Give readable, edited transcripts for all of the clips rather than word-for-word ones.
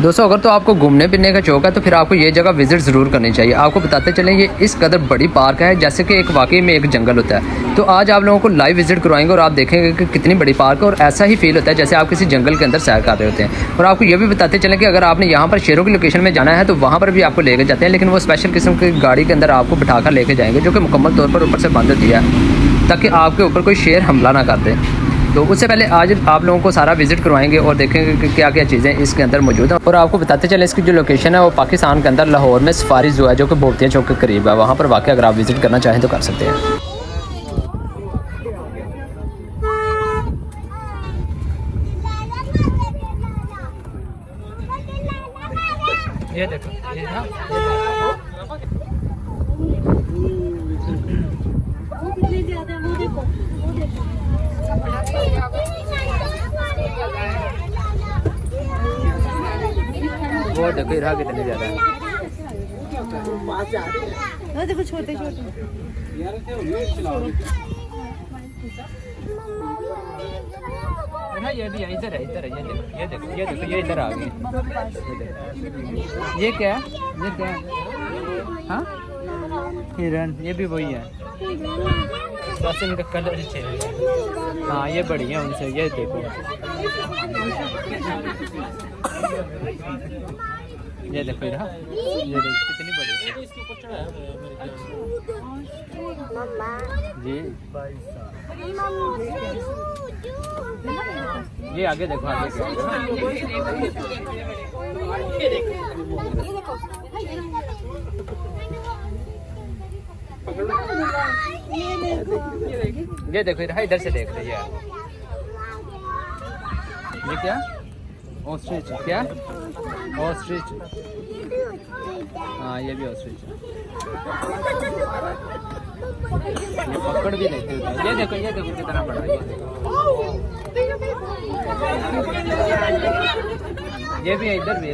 दोस्तों अगर तो आपको घूमने फिरने का शौक है तो फिर आपको ये जगह विजिट ज़रूर करनी चाहिए। आपको बताते चलें ये इस कदर बड़ी पार्क है जैसे कि एक वाकई में एक जंगल होता है। तो आज आप लोगों को लाइव विजिट करवाएंगे और आप देखेंगे कि कितनी बड़ी पार्क है और ऐसा ही फील होता है जैसे आप किसी जंगल के अंदर सैर कर रहे होते हैं। और आपको ये भी बताते चलें कि अगर आपने यहाँ पर शेरों की लोकेशन में जाना है तो वहाँ पर भी आपको लेकर जाते हैं, लेकिन वो स्पेशल किस्म की गाड़ी के अंदर आपको बिठा कर लेके जाएंगे जो कि मुकम्मल तौर पर ऊपर से बंद होती है ताकि आपके ऊपर कोई शेर हमला ना कर दे। तो उससे पहले आज आप लोगों को सारा विजिट करवाएंगे और देखेंगे कि क्या क्या चीज़ें इसके अंदर मौजूद हैं। और आपको बताते चलें इसकी जो लोकेशन है वो पाकिस्तान के अंदर लाहौर में सफारी जो है जो कि बोगतिया चौक के करीब है, वहाँ पर वाकई अगर आप विजिट करना चाहें तो कर सकते हैं। ये देखो वो देखो इधर कितने ज़्यादा है। देखो छोटे छोटे ना, ये भी है, इधर है, इधर है, ये देखो ये देखो ये इधर आ गए। ये क्या है, ये क्या है? हाँ हिरन, ये भी वही है बस इनका कलर चेंज है। हाँ ये बड़ी है उनसे, ये देखो ये देखो इधर, ये देखो कितनी बड़ी है जी। ये आगे देखो, आगे ये देखो इधर से देख रही है। ये क्या ऑस्ट्रिच, क्या ऑस्ट्रिच? हाँ ये भी ऑस्ट्रिच है। ये पकड़ भी लेते हैं। ये देखो कितना बड़ा है। ये भी है, इधर भी है।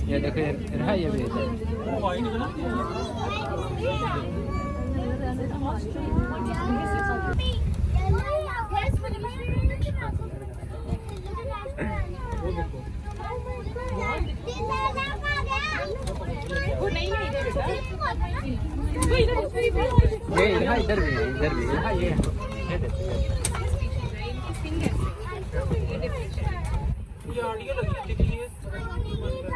ये देखो ये भी ये इधर भी है, इधर भी है। ये ऑडियो लगी है।